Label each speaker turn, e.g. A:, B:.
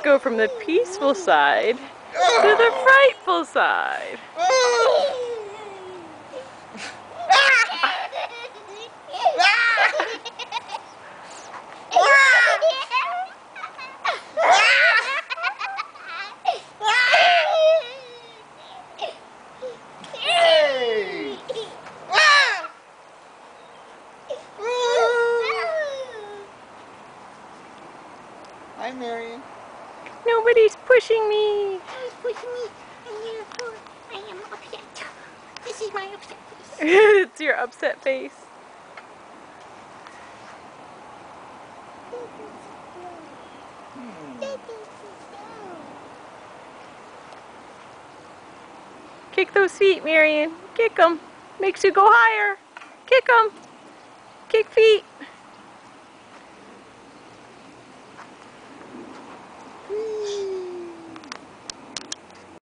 A: go from the peaceful side to the frightful side.
B: Hi, Marion.
A: Nobody's pushing me.
C: Who's pushing me? I am upset. This is my upset face.
A: It's your upset face. Kick those feet, Marion. Kick them. Makes you go higher. Kick them. Kick feet.